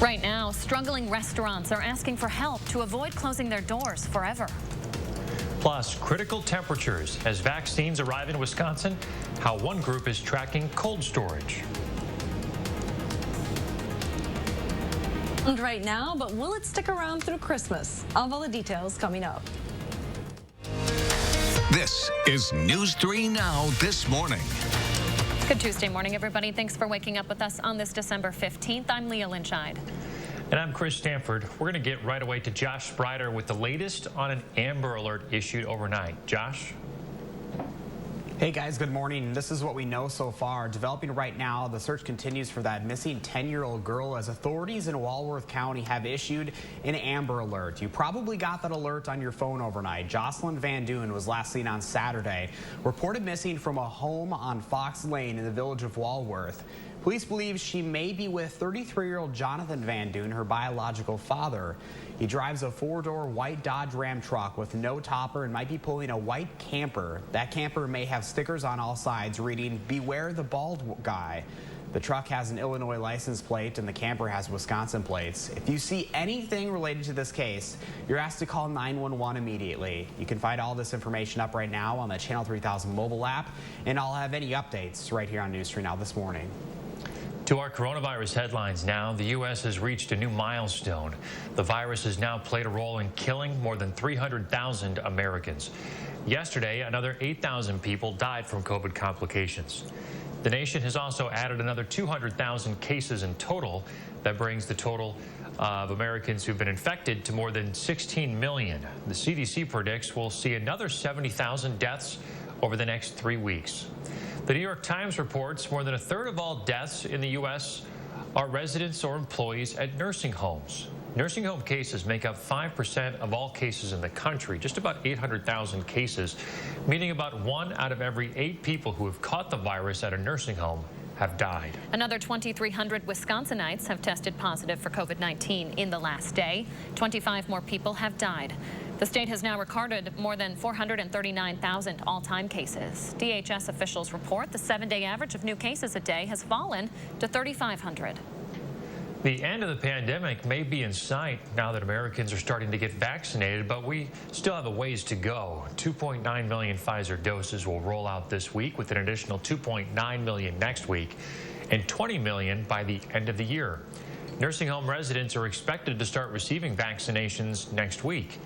Right now, struggling restaurants are asking for help to avoid closing their doors forever. Plus, critical temperatures as vaccines arrive in Wisconsin, how one group is tracking cold storage. Right now, but will it stick around through Christmas? All the details coming up. This is News 3 Now this morning. Good Tuesday morning, everybody. Thanks for waking up with us on this December 15th. I'm Leah Lynchide. And I'm Chris Stanford. We're going to get right away to Josh Sprider with the latest on an Amber Alert issued overnight. Josh? Hey guys, good morning. This is what we know so far. Developing right now, the search continues for that missing 10-year-old girl as authorities in Walworth County have issued an Amber Alert. You probably got that alert on your phone overnight. Jocelyn Van Duyn was last seen on Saturday, reported missing from a home on Fox Lane in the village of Walworth. Police believe she may be with 33-year-old Jonathan Van Duyn, her biological father. He drives a four-door white Dodge Ram truck with no topper and might be pulling a white camper. That camper may have stickers on all sides reading, "Beware the bald guy." The truck has an Illinois license plate and the camper has Wisconsin plates. If you see anything related to this case, you're asked to call 911 immediately. You can find all this information up right now on the Channel 3000 mobile app, and I'll have any updates right here on News 3 Now this morning. To our coronavirus headlines now, the U.S. has reached a new milestone. The virus has now played a role in killing more than 300,000 Americans. Yesterday, another 8,000 people died from COVID complications. The nation has also added another 200,000 cases in total. That brings the total of Americans who've been infected to more than 16 million. The CDC predicts we'll see another 70,000 deaths over the next 3 weeks. The New York Times reports more than a third of all deaths in the U.S. are residents or employees at nursing homes. Nursing home cases make up 5% of all cases in the country, just about 800,000 cases, meaning about 1 out of every 8 people who have caught the virus at a nursing home have died. Another 2,300 Wisconsinites have tested positive for COVID-19 in the last day. 25 more people have died. The state has now recorded more than 439,000 all-time cases. DHS officials report the 7-day average of new cases a day has fallen to 3,500. The end of the pandemic may be in sight now that Americans are starting to get vaccinated, but we still have a ways to go. 2.9 million Pfizer doses will roll out this week, with an additional 2.9 million next week and 20 million by the end of the year. Nursing home residents are expected to start receiving vaccinations next week.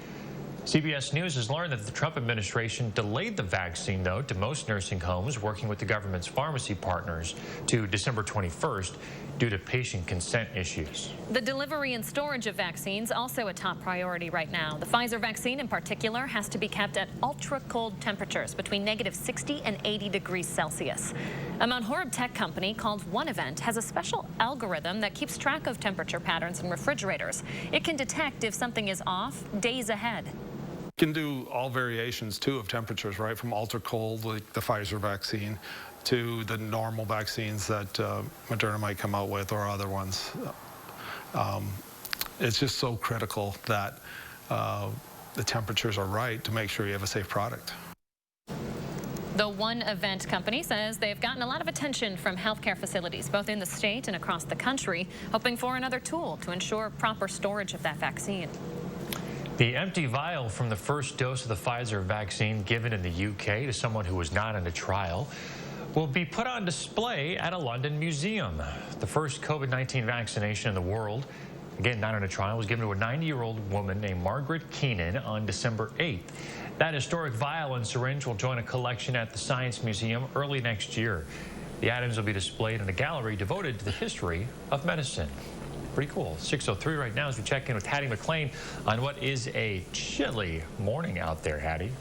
CBS News has learned that the Trump administration delayed the vaccine, though, to most nursing homes, working with the government's pharmacy partners, to December 21st due to patient consent issues. The delivery and storage of vaccines also a top priority right now. The Pfizer vaccine in particular has to be kept at ultra-cold temperatures between -60 and 80 degrees Celsius. A Mount Horeb tech company called One Event has a special algorithm that keeps track of temperature patterns in refrigerators. It can detect if something is off days ahead. Can do all variations too of temperatures, right, from ultra cold like the Pfizer vaccine to the normal vaccines that Moderna might come out with, or other ones. It's just so critical that the temperatures are right to make sure you have a safe product. The One Event company says they've gotten a lot of attention from healthcare facilities, both in the state and across the country, hoping for another tool to ensure proper storage of that vaccine. The empty vial from the first dose of the Pfizer vaccine given in the UK to someone who was not in a trial will be put on display at a London museum. The first COVID-19 vaccination in the world, again not in a trial, was given to a 90-year-old woman named Margaret Keenan on December 8th. That historic vial and syringe will join a collection at the Science Museum early next year. The items will be displayed in a gallery devoted to the history of medicine. Pretty cool. 6:03 right now as we check in with Hattie McLean on what is a chilly morning out there, Hattie.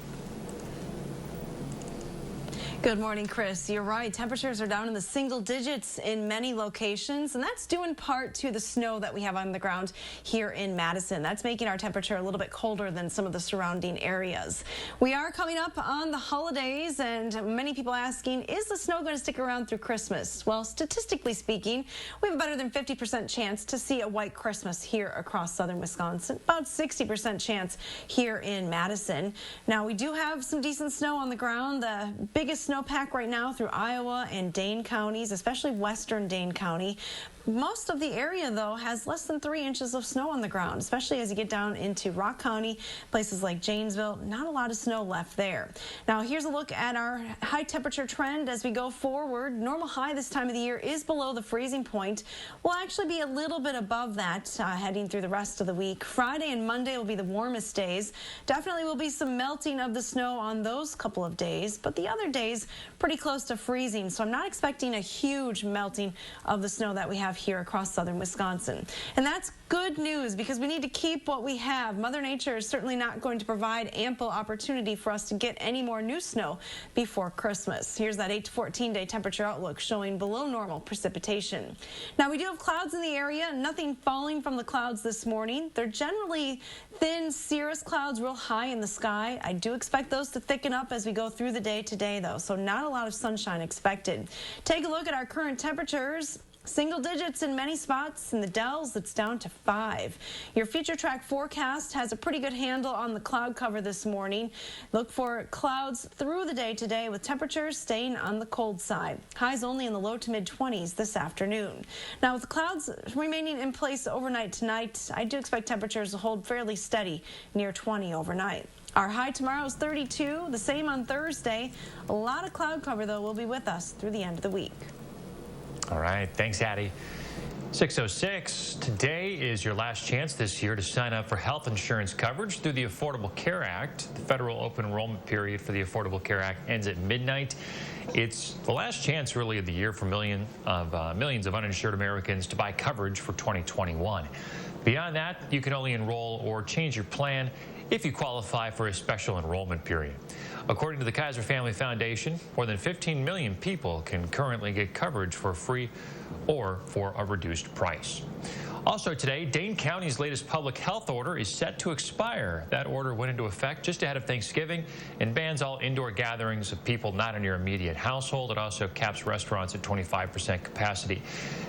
Good morning, Chris. You're right. Temperatures are down in the single digits in many locations, and that's due in part to the snow that we have on the ground here in Madison. That's making our temperature a little bit colder than some of the surrounding areas. We are coming up on the holidays, and many people asking, is the snow going to stick around through Christmas? Well, statistically speaking, we have a better than 50% chance to see a white Christmas here across southern Wisconsin, about 60% chance here in Madison. Now, we do have some decent snow on the ground. The biggest snowpack right now through Iowa and Dane counties, especially western Dane County. Most of the area, though, has less than 3 inches of snow on the ground, especially as you get down into Rock County, places like Janesville. Not a lot of snow left there. Now, here's a look at our high temperature trend as we go forward. Normal high this time of the year is below the freezing point. We'll actually be a little bit above that heading through the rest of the week. Friday and Monday will be the warmest days. Definitely will be some melting of the snow on those couple of days, but the other days pretty close to freezing. So I'm not expecting a huge melting of the snow that we have here across southern Wisconsin. And that's good news because we need to keep what we have. Mother Nature is certainly not going to provide ample opportunity for us to get any more new snow before Christmas. Here's that 8 to 14 day temperature outlook showing below normal precipitation. Now, we do have clouds in the area, nothing falling from the clouds this morning. They're generally thin cirrus clouds real high in the sky. I do expect those to thicken up as we go through the day today, though, so not a lot of sunshine expected. Take a look at our current temperatures. Single digits in many spots. In the Dells, it's down to 5. Your future track forecast has a pretty good handle on the cloud cover this morning. Look for clouds through the day today with temperatures staying on the cold side. Highs only in the low to mid 20s this afternoon. Now, with the clouds remaining in place overnight tonight, I do expect temperatures to hold fairly steady near 20 overnight. Our high tomorrow is 32, the same on Thursday. A lot of cloud cover, though, will be with us through the end of the week. All right. Thanks, Addie. 6:06. Today is your last chance this year to sign up for health insurance coverage through the Affordable Care Act. The federal open enrollment period for the Affordable Care Act ends at midnight. It's the last chance, really, of the year for millions of uninsured Americans to buy coverage for 2021. Beyond that, you can only enroll or change your plan if you qualify for a special enrollment period. According to the Kaiser Family Foundation, more than 15 million people can currently get coverage for free or for a reduced price. Also today, Dane County's latest public health order is set to expire. That order went into effect just ahead of Thanksgiving and bans all indoor gatherings of people not in your immediate household. It also caps restaurants at 25% capacity.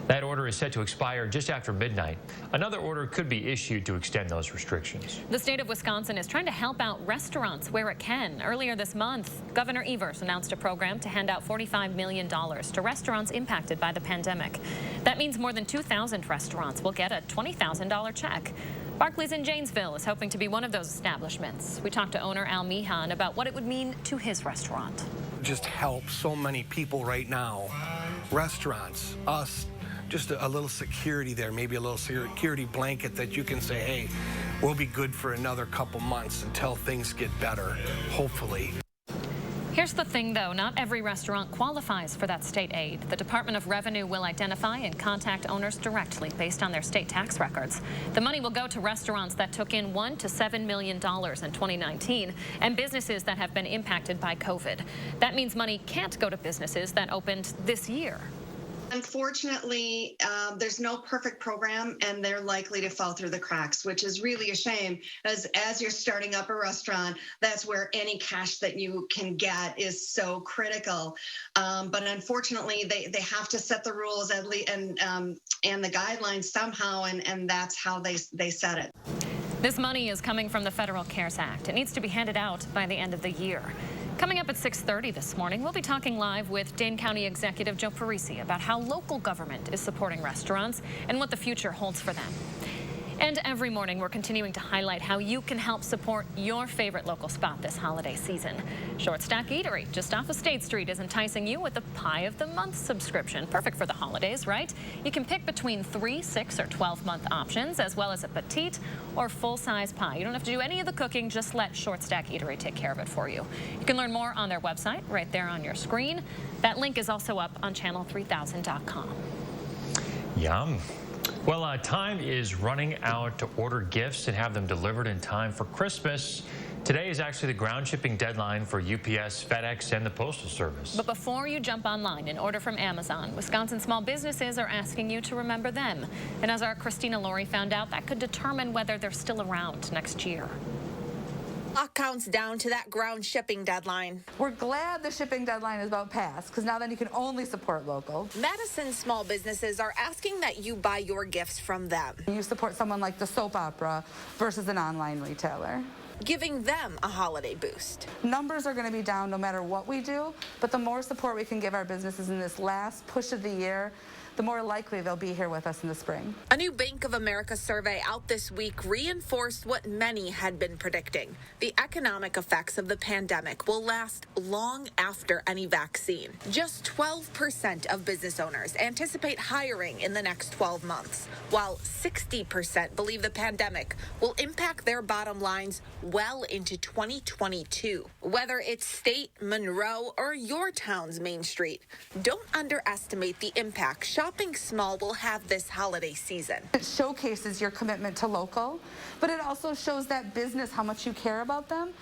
That order is set to expire just after midnight. Another order could be issued to extend those restrictions. The state of Wisconsin is trying to help out restaurants where it can. Earlier this month, Governor Evers announced a program to hand out $45 million to restaurants impacted by the pandemic. That means more than 2,000 restaurants will get a $20,000 check. Barclays in Janesville is hoping to be one of those establishments. We talked to owner Al Meehan about what it would mean to his restaurant. Just help so many people right now. Restaurants, us, just a little security there, maybe a little security blanket that you can say, hey, we'll be good for another couple months until things get better, hopefully. Here's the thing, though. Not every restaurant qualifies for that state aid. The Department of Revenue will identify and contact owners directly based on their state tax records. The money will go to restaurants that took in $1 to $7 million in 2019 and businesses that have been impacted by COVID. That means money can't go to businesses that opened this year. Unfortunately, there's no perfect program, and they're likely to fall through the cracks, which is really a shame. As you're starting up a restaurant, that's where any cash that you can get is so critical. But unfortunately, they have to set the rules and the guidelines somehow, and that's how they set it. This money is coming from the Federal CARES Act. It needs to be handed out by the end of the year. Coming up at 6:30 this morning, we'll be talking live with Dane County Executive Joe Parisi about how local government is supporting restaurants and what the future holds for them. And every morning, we're continuing to highlight how you can help support your favorite local spot this holiday season. Short Stack Eatery, just off of State Street, is enticing you with a Pie of the Month subscription. Perfect for the holidays, right? You can pick between 3, 6, or 12-month options, as well as a petite or full-size pie. You don't have to do any of the cooking. Just let Short Stack Eatery take care of it for you. You can learn more on their website right there on your screen. That link is also up on channel3000.com. Yum. Well, time is running out to order gifts and have them delivered in time for Christmas. Today is actually the ground shipping deadline for UPS, FedEx, and the Postal Service. But before you jump online and order from Amazon, Wisconsin small businesses are asking you to remember them. And as our Christina Laurie found out, that could determine whether they're still around next year. Clock counts down to that ground shipping deadline. We're glad the shipping deadline is about passed, because now then you can only support local. Madison small businesses are asking that you buy your gifts from them. You support someone like the soap opera versus an online retailer, giving them a holiday boost. Numbers are going to be down no matter what we do, but the more support we can give our businesses in this last push of the year, the more likely they'll be here with us in the spring. A new Bank of America survey out this week reinforced what many had been predicting. The economic effects of the pandemic will last long after any vaccine. Just 12% of business owners anticipate hiring in the next 12 months, while 60% believe the pandemic will impact their bottom lines well into 2022. Whether it's State, Monroe, or your town's Main Street, don't underestimate the impact shopping small will have this holiday season. It showcases your commitment to local, but it also shows that business how much you care about them,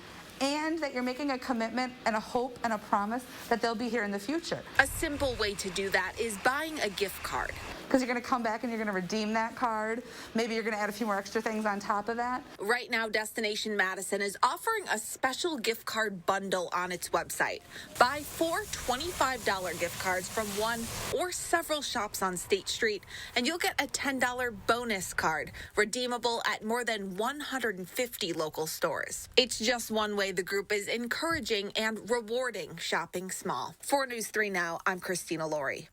and that you're making a commitment and a hope and a promise that they'll be here in the future. A simple way to do that is buying a gift card. Because you're going to come back and you're going to redeem that card. Maybe you're going to add a few more extra things on top of that. Right now, Destination Madison is offering a special gift card bundle on its website. Buy 4 $25 gift cards from one or several shops on State Street, and you'll get a $10 bonus card, redeemable at more than 150 local stores. It's just one way the group is encouraging and rewarding shopping small. For News 3 Now, I'm Christina Laurie.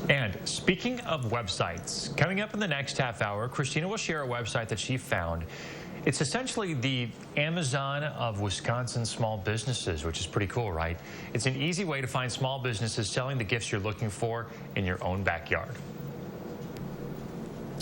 And speaking of websites, coming up in the next half hour, Christina will share a website that she found. It's essentially the Amazon of Wisconsin small businesses, which is pretty cool, right? It's an easy way to find small businesses selling the gifts you're looking for in your own backyard.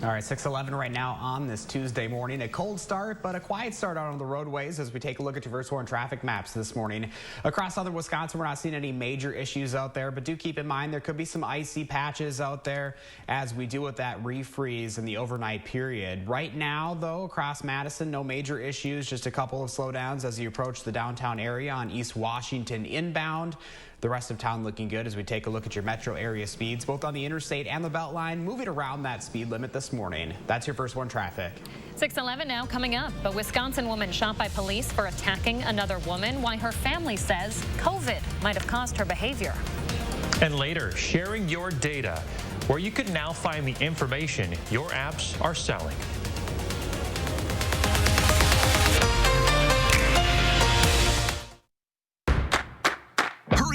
All right, 6:11 right now on this Tuesday morning. A cold start, but a quiet start out on the roadways as we take a look at your Verse 1 traffic maps this morning. Across southern Wisconsin, we're not seeing any major issues out there, but do keep in mind there could be some icy patches out there as we deal with that refreeze in the overnight period. Right now, though, across Madison, no major issues, just a couple of slowdowns as you approach the downtown area on East Washington inbound. The rest of town looking good as we take a look at your metro area speeds, both on the interstate and the Beltline, moving around that speed limit this morning. That's your First One traffic. 6:11 now coming up. A Wisconsin woman shot by police for attacking another woman. Why her family says COVID might have caused her behavior. And later, sharing your data, where you can now find the information your apps are selling.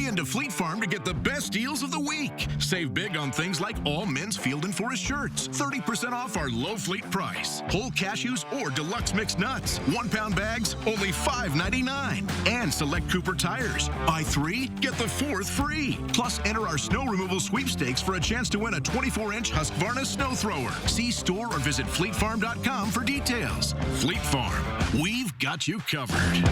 Into Fleet Farm to get the best deals of the week. Save big on things like all men's Field & Forest shirts. 30% off our low fleet price. Whole cashews or deluxe mixed nuts. 1-pound bags, only $5.99. And select Cooper tires. Buy 3, get the 4th free. Plus, enter our snow removal sweepstakes for a chance to win a 24-inch Husqvarna snow thrower. See store or visit fleetfarm.com for details. Fleet Farm. We've got you covered.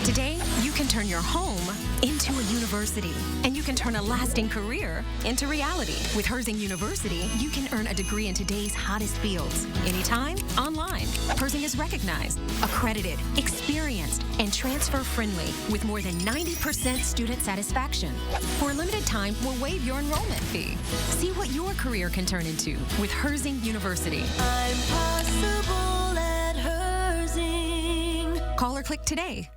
Today, you can turn your home into a university, and you can turn a lasting career into reality. With Herzing University, you can earn a degree in today's hottest fields, anytime, online. Herzing is recognized, accredited, experienced, and transfer-friendly, with more than 90% student satisfaction. For a limited time, we'll waive your enrollment fee. See what your career can turn into with Herzing University. I'm possible at Herzing. Call or click today.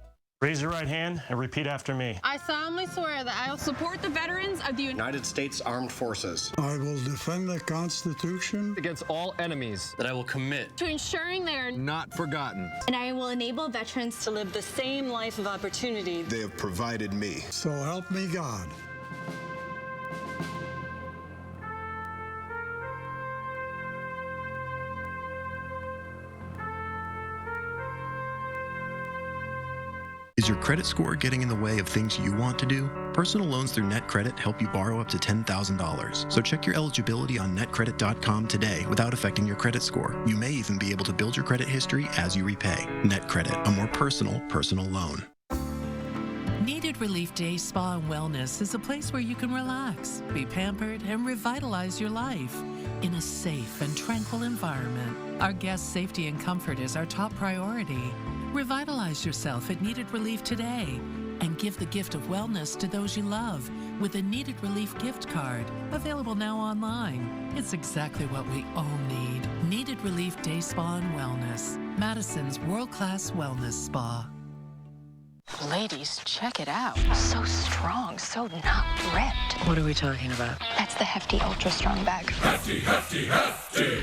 Raise your right hand and repeat after me. I solemnly swear that I will support the veterans of the United States Armed Forces. I will defend the Constitution against all enemies. That I will commit to ensuring they are not forgotten. And I will enable veterans to live the same life of opportunity they have provided me. So help me God. Is your credit score getting in the way of things you want to do? Personal loans through NetCredit help you borrow up to $10,000. So check your eligibility on netcredit.com today without affecting your credit score. You may even be able to build your credit history as you repay. NetCredit, a more personal loan. Needed Relief Day Spa and Wellness is a place where you can relax, be pampered, and revitalize your life in a safe and tranquil environment. Our guests' safety and comfort is our top priority. Revitalize yourself at Needed Relief today and give the gift of wellness to those you love with a Needed Relief gift card, available now online. It's exactly what we all need. Needed Relief Day Spa and Wellness, Madison's world-class wellness spa. Ladies, check it out. So strong, so not ripped. What are we talking about? That's the Hefty Ultra Strong bag. Hefty, hefty, hefty.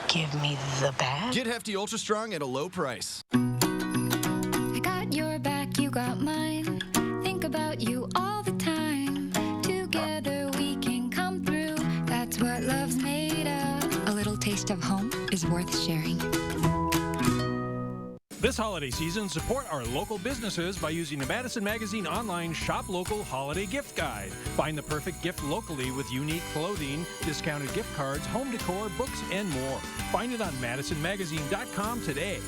Give me the bag. Get Hefty Ultra Strong at a low price. I got your back, you got mine. Think about you all the time. Together we can come through. That's what love's made of. A little taste of home is worth sharing. This holiday season, support our local businesses by using the Madison Magazine online Shop Local Holiday Gift Guide. Find the perfect gift locally with unique clothing, discounted gift cards, home decor, books, and more. Find it on MadisonMagazine.com today.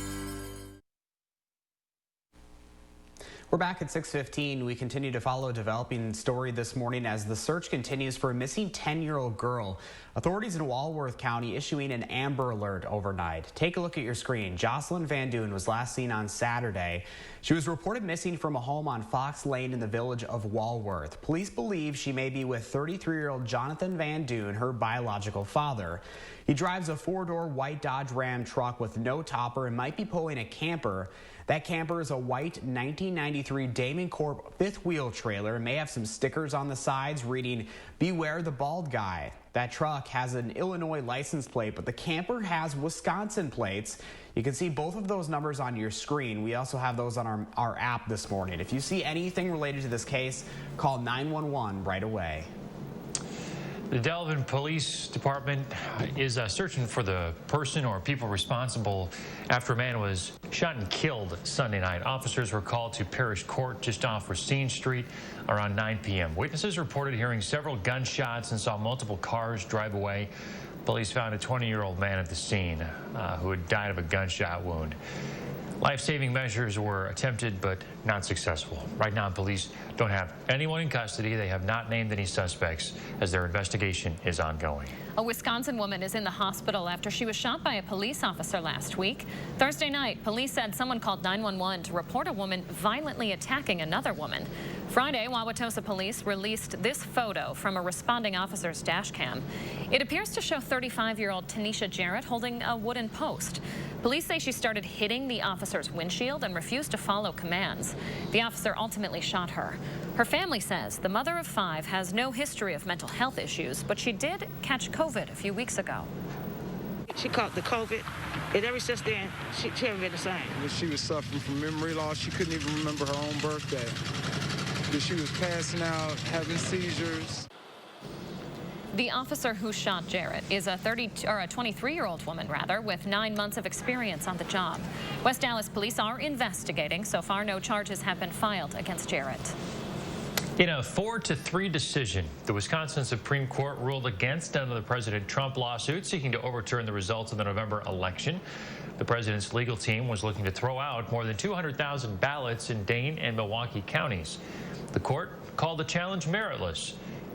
We're back at 6:15. We continue to follow a developing story this morning as the search continues for a missing 10-year-old girl. Authorities in Walworth County issuing an Amber Alert overnight. Take a look at your screen. Jocelyn Van Doon was last seen on Saturday. She was reported missing from a home on Fox Lane in the village of Walworth. Police believe she may be with 33-year-old Jonathan Van Doon, her biological father. He drives a four-door white Dodge Ram truck with no topper and might be pulling a camper. That camper is a white 1993 Dane Corp fifth wheel trailer and may have some stickers on the sides reading, "Beware the bald guy." That truck has an Illinois license plate, but the camper has Wisconsin plates. You can see both of those numbers on your screen. We also have those on our app this morning. If you see anything related to this case, call 911 right away. The Delvin Police Department is searching for the person or people responsible after a man was shot and killed Sunday night. Officers were called to Parish Court just off Racine Street around 9 p.m. Witnesses reported hearing several gunshots and saw multiple cars drive away. Police found a 20-year-old man at the scene who had died of a gunshot wound. Life-saving measures were attempted but not successful. Right now, police don't have anyone in custody. They have not named any suspects as their investigation is ongoing. A Wisconsin woman is in the hospital after she was shot by a police officer last week. Thursday night, police said someone called 911 to report a woman violently attacking another woman. Friday, Wauwatosa police released this photo from a responding officer's dash cam. It appears to show 35-year-old Tanisha Jarrett holding a wooden post. Police say she started hitting the officer's windshield and refused to follow commands. The officer ultimately shot her. Her family says the mother of 5 has no history of mental health issues, but she did catch COVID a few weeks ago. She caught the COVID, and ever since then, she hasn't been the same. She was suffering from memory loss. She couldn't even remember her own birthday. She was passing out, having seizures. The officer who shot Jarrett is a 23-year-old woman, with 9 months of experience on the job. West Dallas police are investigating. So far, no charges have been filed against Jarrett. In a 4-3 decision, the Wisconsin Supreme Court ruled against another President Trump lawsuit seeking to overturn the results of the November election. The president's legal team was looking to throw out more than 200,000 ballots in Dane and Milwaukee counties. The court called the challenge meritless.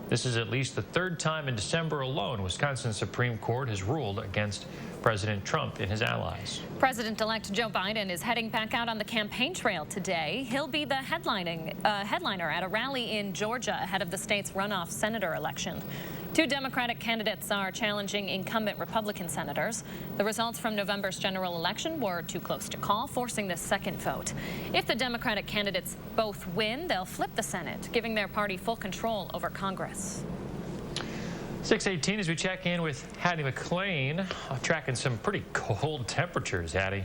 This is at least the third time in December alone Wisconsin Supreme Court has ruled against President Trump and his allies. President-elect Joe Biden is heading back out on the campaign trail today. He'll be the headliner at a rally in Georgia ahead of the state's runoff senator election. 2 Democratic candidates are challenging incumbent Republican senators. The results from November's general election were too close to call, forcing the second vote. If the Democratic candidates both win, they'll flip the Senate, giving their party full control over Congress. 6:18 as we check in with Hattie McLean, tracking some pretty cold temperatures, Hattie.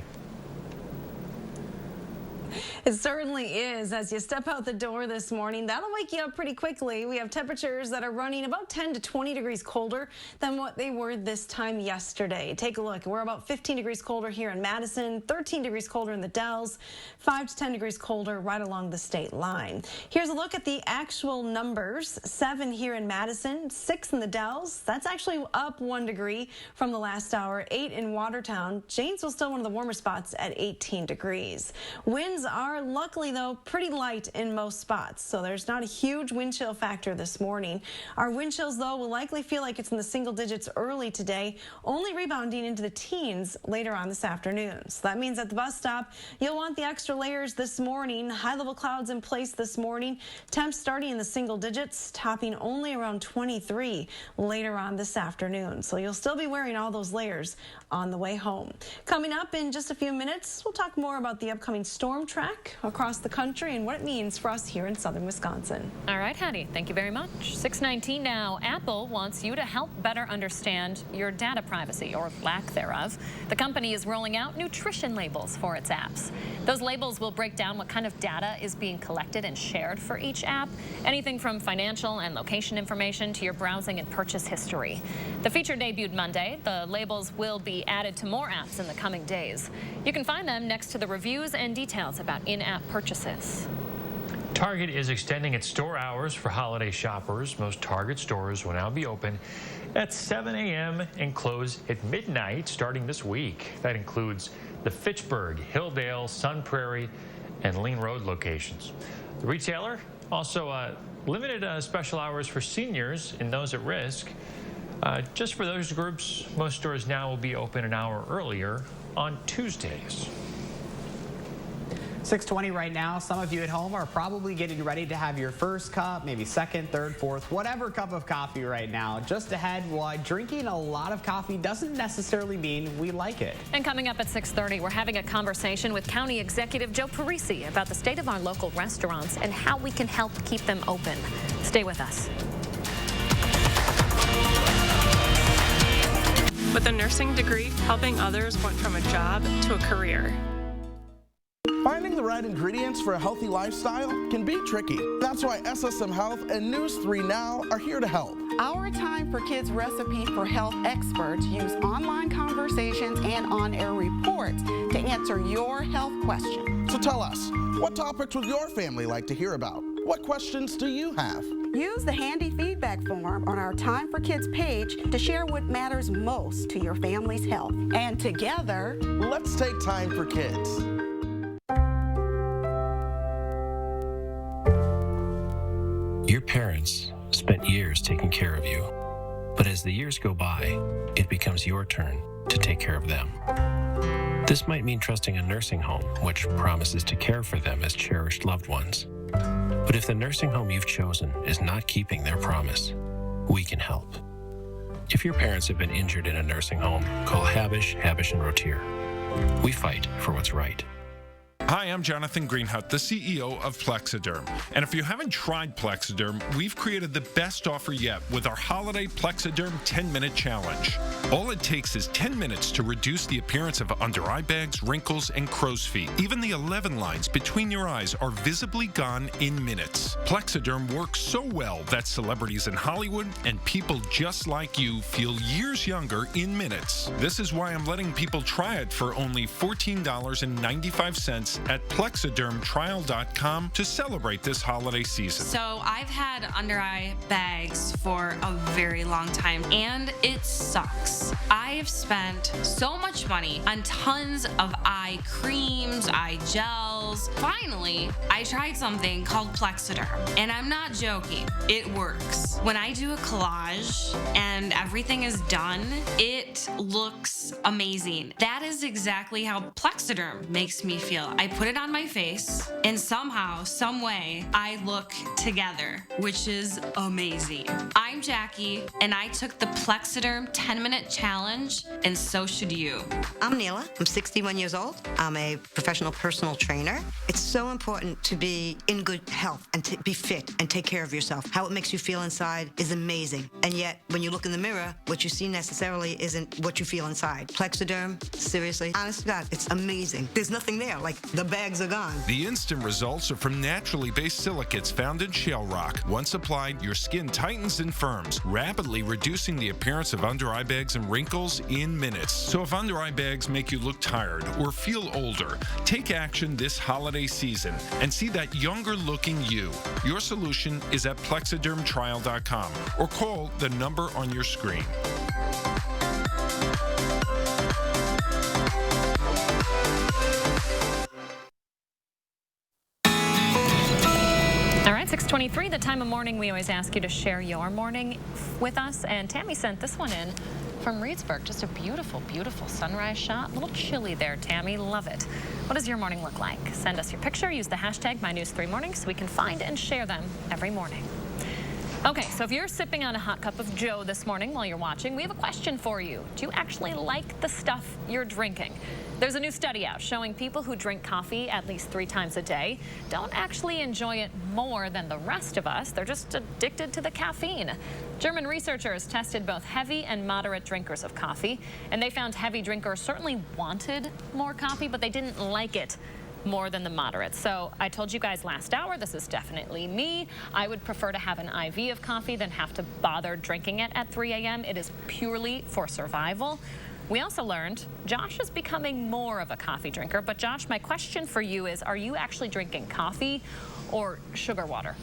It certainly is. As you step out the door this morning, that'll wake you up pretty quickly. We have temperatures that are running about 10 to 20 degrees colder than what they were this time yesterday. Take a look. We're about 15 degrees colder here in Madison, 13 degrees colder in the Dells, 5 to 10 degrees colder right along the state line. Here's a look at the actual numbers. 7 here in Madison, 6 in the Dells. That's actually up 1 degree from the last hour. 8 in Watertown. Janesville still one of the warmer spots at 18 degrees. Winds are luckily, though, pretty light in most spots, so there's not a huge wind chill factor this morning. Our wind chills, though, will likely feel like it's in the single digits early today, only rebounding into the teens later on this afternoon. So that means at the bus stop, you'll want the extra layers this morning. High-level clouds in place this morning. Temps starting in the single digits, topping only around 23 later on this afternoon. So you'll still be wearing all those layers on the way home. Coming up in just a few minutes, we'll talk more about the upcoming storm track back across the country and what it means for us here in southern Wisconsin. All right, Hattie, thank you very much. 6:19 now. Apple wants you to help better understand your data privacy, or lack thereof. The company is rolling out nutrition labels for its apps. Those labels will break down what kind of data is being collected and shared for each app. Anything from financial and location information to your browsing and purchase history. The feature debuted Monday. The labels will be added to more apps in the coming days. You can find them next to the reviews and details about in-app purchases. Target is extending its store hours for holiday shoppers. Most Target stores will now be open at 7 a.m. and close at midnight starting this week. That includes the Fitchburg, Hilldale, Sun Prairie, and Lean Road locations. The retailer also limited special hours for seniors and those at risk. Just for those groups, most stores now will be open an hour earlier on Tuesdays. 6:20 right now. Some of you at home are probably getting ready to have your first cup, maybe second, third, fourth, whatever cup of coffee right now. Just ahead, why drinking a lot of coffee doesn't necessarily mean we like it. And coming up at 6:30, we're having a conversation with County Executive Joe Parisi about the state of our local restaurants and how we can help keep them open. Stay with us. With a nursing degree, helping others went from a job to a career. Finding the right ingredients for a healthy lifestyle can be tricky. That's why SSM Health and News 3 Now are here to help. Our Time for Kids recipe for health experts use online conversations and on-air reports to answer your health questions. So tell us, what topics would your family like to hear about? What questions do you have? Use the handy feedback form on our Time for Kids page to share what matters most to your family's health. And together, let's take time for kids. Your parents spent years taking care of you, but as the years go by, it becomes your turn to take care of them. This might mean trusting a nursing home, which promises to care for them as cherished loved ones. But if the nursing home you've chosen is not keeping their promise, we can help. If your parents have been injured in a nursing home, call Habish, and Rotier. We fight for what's right. Hi, I'm Jonathan Greenhut, the CEO of Plexiderm. And if you haven't tried Plexiderm, we've created the best offer yet with our holiday Plexiderm 10-minute challenge. All it takes is 10 minutes to reduce the appearance of under-eye bags, wrinkles, and crow's feet. Even the 11 lines between your eyes are visibly gone in minutes. Plexiderm works so well that celebrities in Hollywood and people just like you feel years younger in minutes. This is why I'm letting people try it for only $14.95 at plexidermtrial.com to celebrate this holiday season. So I've had under eye bags for a very long time, and it sucks. I've spent so much money on tons of eye creams, eye gels. Finally, I tried something called Plexiderm, and I'm not joking. It works. When I do a collage and everything is done, it looks amazing. That is exactly how Plexiderm makes me feel. I put it on my face, and somehow, some way, I look together, which is amazing. I'm Jackie, and I took the Plexiderm 10-minute challenge, and so should you. I'm Neela. I'm 61 years old. I'm a professional personal trainer. It's so important to be in good health and to be fit and take care of yourself. How it makes you feel inside is amazing. And yet, when you look in the mirror, what you see necessarily isn't what you feel inside. Plexiderm, seriously, honest to God, it's amazing. There's nothing there. Like, the bags are gone. The instant results are from naturally based silicates found in shale rock. Once applied, your skin tightens and firms, rapidly reducing the appearance of under eye bags and wrinkles in minutes. So if under eye bags make you look tired or feel older, take action this holiday season and see that younger looking you. Your solution is at plexidermtrial.com or call the number on your screen. All right, 6:23, the time of morning we always ask you to share your morning with us. And Tammy sent this one in from Reedsburg. Just a beautiful, beautiful sunrise shot. A little chilly there, Tammy. Love it. What does your morning look like? Send us your picture. Use the hashtag MyNews3Morning so we can find and share them every morning. Okay, so if you're sipping on a hot cup of Joe this morning while you're watching, we have a question for you. Do you actually like the stuff you're drinking? There's a new study out showing people who drink coffee at least 3 times a day don't actually enjoy it more than the rest of us. They're just addicted to the caffeine. German researchers tested both heavy and moderate drinkers of coffee, and they found heavy drinkers certainly wanted more coffee, but they didn't like it more than the moderates. So I told you guys last hour, this is definitely me. I would prefer to have an IV of coffee than have to bother drinking it at 3 a.m. It is purely for survival. We also learned Josh is becoming more of a coffee drinker. But Josh, my question for you is, are you actually drinking coffee or sugar water?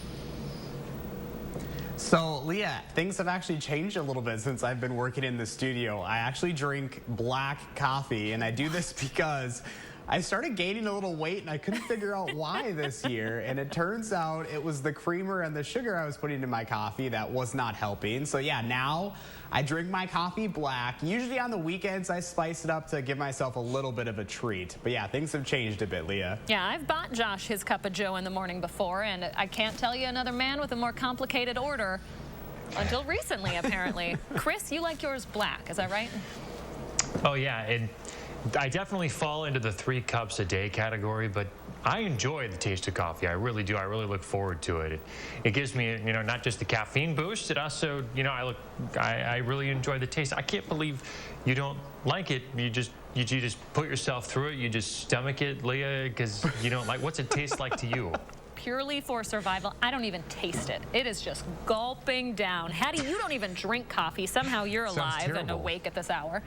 So, Leah, things have actually changed a little bit since I've been working in the studio. I actually drink black coffee, and I do this because I started gaining a little weight and I couldn't figure out why this year. And it turns out it was the creamer and the sugar I was putting in my coffee that was not helping. So yeah, now I drink my coffee black. Usually on the weekends, I spice it up to give myself a little bit of a treat. But yeah, things have changed a bit, Leah. Yeah, I've bought Josh his cup of Joe in the morning before, and I can't tell you another man with a more complicated order until recently, apparently. Chris, you like yours black, is that right? Oh, yeah. I definitely fall into the 3 cups a day category, but I enjoy the taste of coffee. I really do. I really look forward to it. It gives me, not just the caffeine boost. It also, I really enjoy the taste. I can't believe you don't like it. You just put yourself through it. You just stomach it, Leah, because you don't like. What's it taste like to you? Purely for survival. I don't even taste it. It is just gulping down. Hattie, you don't even drink coffee. Somehow you're alive and awake at this hour.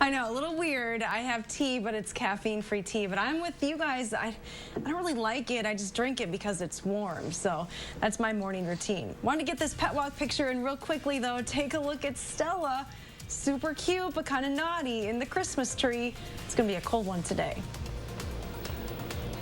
I know, a little weird. I have tea, but it's caffeine-free tea. But I'm with you guys. I don't really like it. I just drink it because it's warm. So that's my morning routine. Want to get this pet walk picture in real quickly, though. Take a look at Stella. Super cute, but kind of naughty in the Christmas tree. It's going to be a cold one today.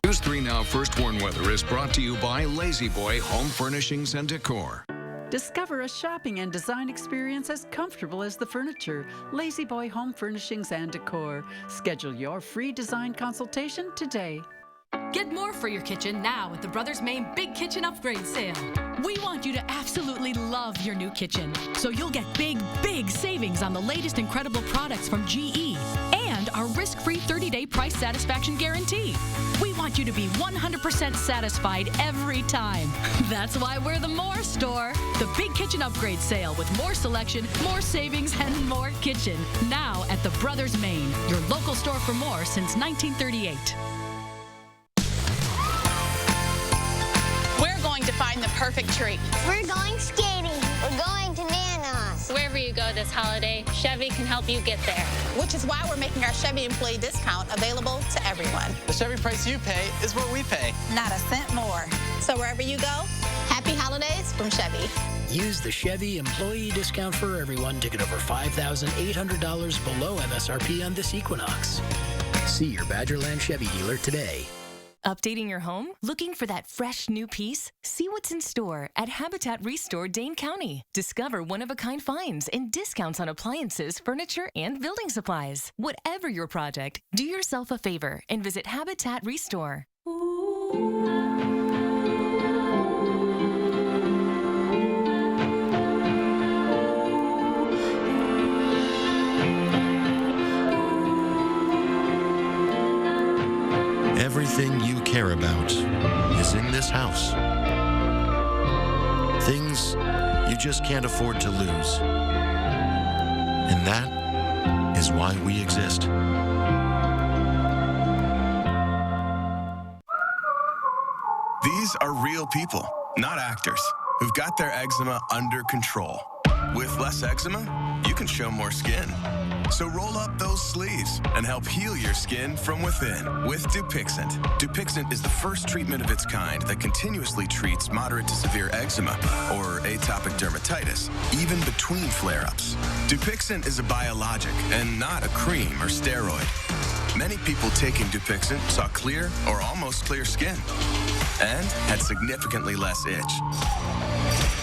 News 3 Now First Warn Weather is brought to you by Lazy Boy Home Furnishings and Decor. Discover a shopping and design experience as comfortable as the furniture. Lazy Boy Home Furnishings and Decor. Schedule your free design consultation today. Get more for your kitchen now at the Brothers Main Big Kitchen Upgrade Sale. We want you to absolutely love your new kitchen, so you'll get big savings on the latest incredible products from GE and our risk-free 30-day price satisfaction guarantee. We want you to be 100% satisfied every time. That's why we're the More Store. The Big Kitchen Upgrade Sale with more selection, more savings, and more kitchen. Now at the Brothers Main, your local store for more since 1938. We're going to find the perfect tree. We're going skating. We're going to Nana's. Wherever you go this holiday, Chevy can help you get there. Which is why we're making our Chevy employee discount available to everyone. The Chevy price you pay is what we pay. Not a cent more. So wherever you go, happy holidays from Chevy. Use the Chevy employee discount for everyone to get over $5,800 below MSRP on this Equinox. See your Badgerland Chevy dealer today. Updating your home? Looking for that fresh new piece? See what's in store at Habitat Restore Dane County. Discover one-of-a-kind finds and discounts on appliances, furniture, and building supplies. Whatever your project, do yourself a favor and visit Habitat Restore. Everything you care about is in this house. Things you just can't afford to lose. And that is why we exist. These are real people, not actors, who've got their eczema under control. With less eczema, you can show more skin. So roll up those sleeves and help heal your skin from within with Dupixent. Dupixent is the first treatment of its kind that continuously treats moderate to severe eczema or atopic dermatitis, even between flare-ups. Dupixent is a biologic and not a cream or steroid. Many people taking Dupixent saw clear or almost clear skin and had significantly less itch.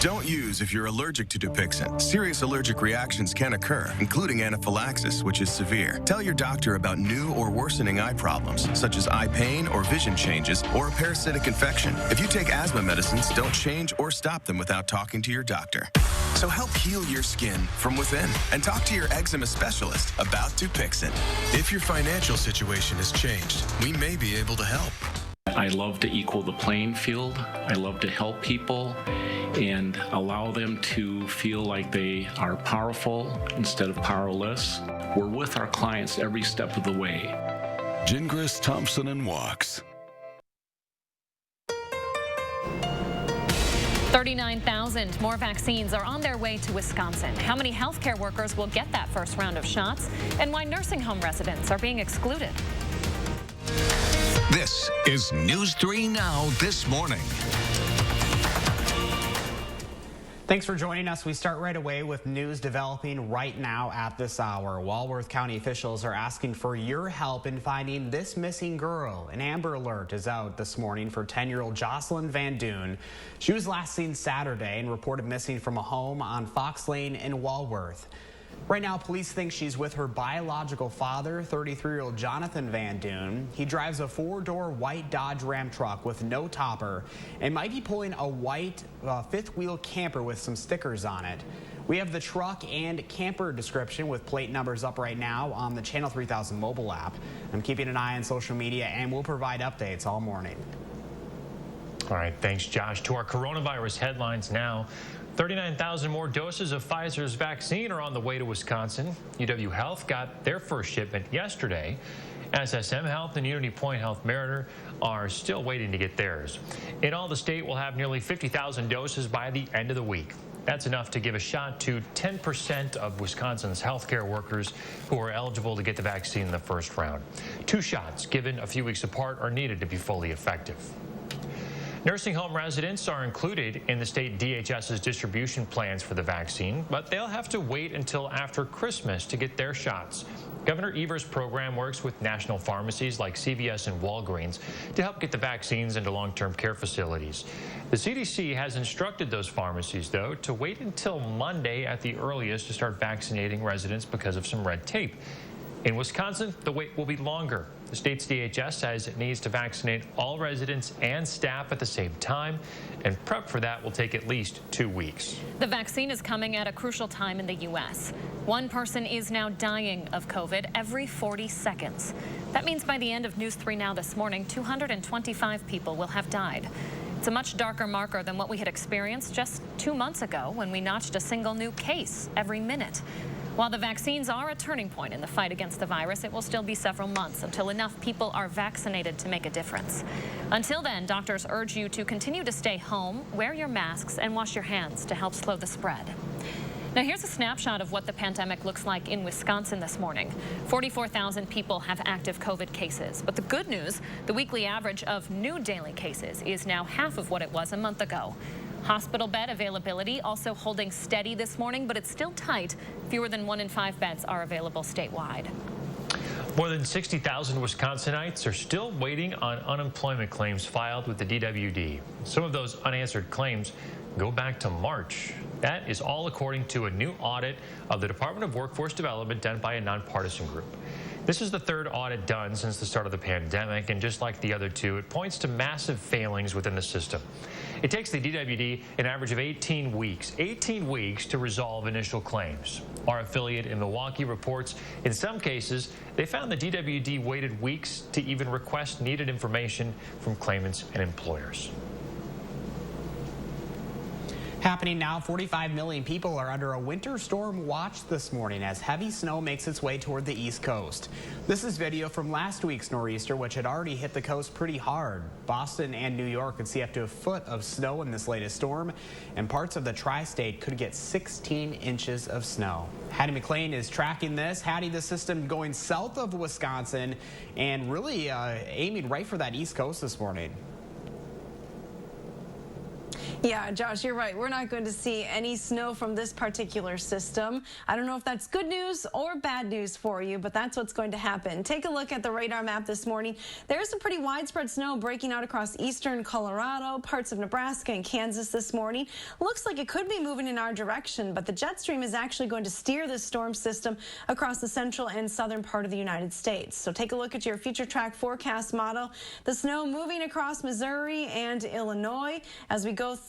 Don't use if you're allergic to Dupixent. Serious allergic reactions can occur, including anaphylaxis, which is severe. Tell your doctor about new or worsening eye problems, such as eye pain or vision changes, or a parasitic infection. If you take asthma medicines, don't change or stop them without talking to your doctor. So help heal your skin from within and talk to your eczema specialist about Dupixent. If your financial situation has changed, we may be able to help. I love to equal the playing field. I love to help people and allow them to feel like they are powerful instead of powerless. We're with our clients every step of the way. Gingras, Thompson, and Walks. 39,000 more vaccines are on their way to Wisconsin. How many healthcare workers will get that first round of shots, and why nursing home residents are being excluded? This is News 3 Now this morning. Thanks for joining us. We start right away with news developing right now at this hour. Walworth County officials are asking for your help in finding this missing girl. An Amber Alert is out this morning for 10-year-old Jocelyn Van Doon. She was last seen Saturday and reported missing from a home on Fox Lane in Walworth. Right now, police think she's with her biological father, 33-year-old Jonathan Van Doon. He drives a 4-door white Dodge Ram truck with no topper and might be pulling a white fifth-wheel camper with some stickers on it. We have the truck and camper description with plate numbers up right now on the Channel 3000 mobile app. I'm keeping an eye on social media and we'll provide updates all morning. All right, thanks, Josh. To our coronavirus headlines now. 39,000 more doses of Pfizer's vaccine are on the way to Wisconsin. UW Health got their first shipment yesterday. SSM Health and Unity Point Health Mariner are still waiting to get theirs. In all, the state will have nearly 50,000 doses by the end of the week. That's enough to give a shot to 10% of Wisconsin's healthcare workers who are eligible to get the vaccine in the first round. 2 shots given a few weeks apart are needed to be fully effective. Nursing home residents are included in the state DHS's distribution plans for the vaccine, but they'll have to wait until after Christmas to get their shots. Governor Evers' program works with national pharmacies like CVS and Walgreens to help get the vaccines into long-term care facilities. The CDC has instructed those pharmacies, though, to wait until Monday at the earliest to start vaccinating residents because of some red tape. In Wisconsin, the wait will be longer. The state's DHS says it needs to vaccinate all residents and staff at the same time, and prep for that will take at least 2 weeks. The vaccine is coming at a crucial time in the U.S. One person is now dying of COVID every 40 seconds. That means by the end of News 3 Now this morning, 225 people will have died. It's a much darker marker than what we had experienced just 2 months ago when we notched a single new case every minute. While the vaccines are a turning point in the fight against the virus, it will still be several months until enough people are vaccinated to make a difference. Until then, doctors urge you to continue to stay home, wear your masks, and wash your hands to help slow the spread. Now here's a snapshot of what the pandemic looks like in Wisconsin this morning. 44,000 people have active COVID cases. But the good news, the weekly average of new daily cases is now half of what it was a month ago. Hospital bed availability also holding steady this morning, but it's still tight. Fewer than 1 in 5 beds are available statewide. More than 60,000 Wisconsinites are still waiting on unemployment claims filed with the DWD. Some of those unanswered claims go back to March. That is all according to a new audit of the Department of Workforce Development done by a nonpartisan group. This is the 3rd audit done since the start of the pandemic, and just like the other 2, it points to massive failings within the system. It takes the DWD an average of 18 weeks to resolve initial claims. Our affiliate in Milwaukee reports in some cases, they found the DWD waited weeks to even request needed information from claimants and employers. Happening now, 45 million people are under a winter storm watch this morning as heavy snow makes its way toward the East Coast. This is video from last week's nor'easter, which had already hit the coast pretty hard. Boston and New York could see up to a foot of snow in this latest storm, and parts of the tri-state could get 16 inches of snow. Hattie McLean is tracking this. Hattie, the system going south of Wisconsin and really aiming right for that East Coast this morning. Yeah, Josh, you're right. We're not going to see any snow from this particular system. I don't know if that's good news or bad news for you, but that's what's going to happen. Take a look at the radar map this morning. There's some pretty widespread snow breaking out across eastern Colorado, parts of Nebraska and Kansas this morning. Looks like it could be moving in our direction, but the jet stream is actually going to steer this storm system across the central and southern part of the United States. So take a look at your future track forecast model. The snow moving across Missouri and Illinois as we go through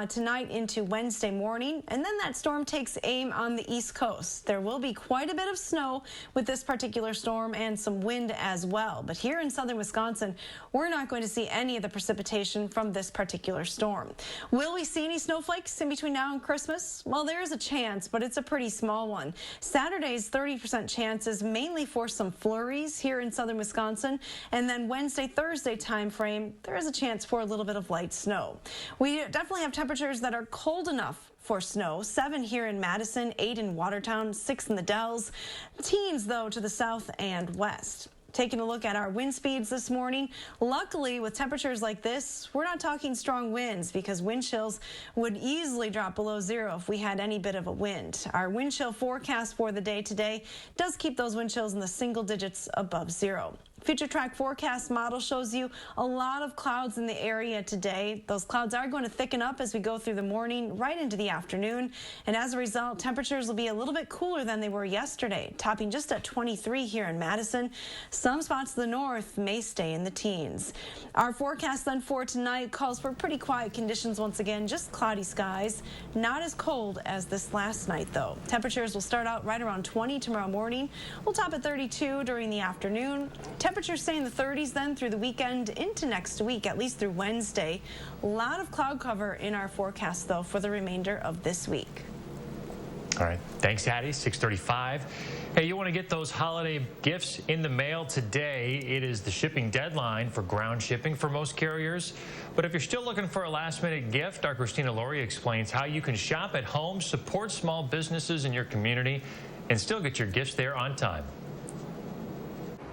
tonight into Wednesday morning, and then that storm takes aim on the East Coast. There will be quite a bit of snow with this particular storm and some wind as well, but here in southern Wisconsin, we're not going to see any of the precipitation from this particular storm. Will we see any snowflakes in between now and Christmas? Well, there is a chance, but it's a pretty small one. Saturday's 30% chances mainly for some flurries here in southern Wisconsin, and then Wednesday, Thursday time frame, there is a chance for a little bit of light snow. We definitely have temperatures that are cold enough for snow. 7 here in Madison, 8 in Watertown, 6 in the Dells. Teens, though, to the south and west. Taking a look at our wind speeds this morning. Luckily, with temperatures like this, we're not talking strong winds because wind chills would easily drop below 0 if we had any bit of a wind. Our wind chill forecast for the day today does keep those wind chills in the single digits above 0. Future track forecast model shows you a lot of clouds in the area today. Those clouds are going to thicken up as we go through the morning right into the afternoon. And as a result, temperatures will be a little bit cooler than they were yesterday, topping just at 23 here in Madison. Some spots to the north may stay in the teens. Our forecast then for tonight calls for pretty quiet conditions once again, just cloudy skies. Not as cold as this last night, though. Temperatures will start out right around 20 tomorrow morning. We'll top at 32 during the afternoon. Temperatures stay in the 30s then through the weekend into next week, at least through Wednesday. A lot of cloud cover in our forecast, though, for the remainder of this week. All right. Thanks, Hattie. 6:35. Hey, you want to get those holiday gifts in the mail today? It is the shipping deadline for ground shipping for most carriers. But if you're still looking for a last-minute gift, our Christina Laurie explains how you can shop at home, support small businesses in your community, and still get your gifts there on time.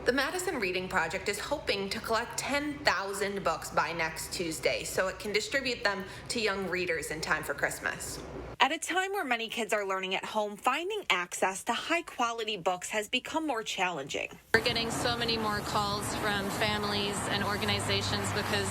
The Madison Reading Project is hoping to collect 10,000 books by next Tuesday so it can distribute them to young readers in time for Christmas. At a time where many kids are learning at home, finding access to high-quality books has become more challenging. We're getting so many more calls from families and organizations because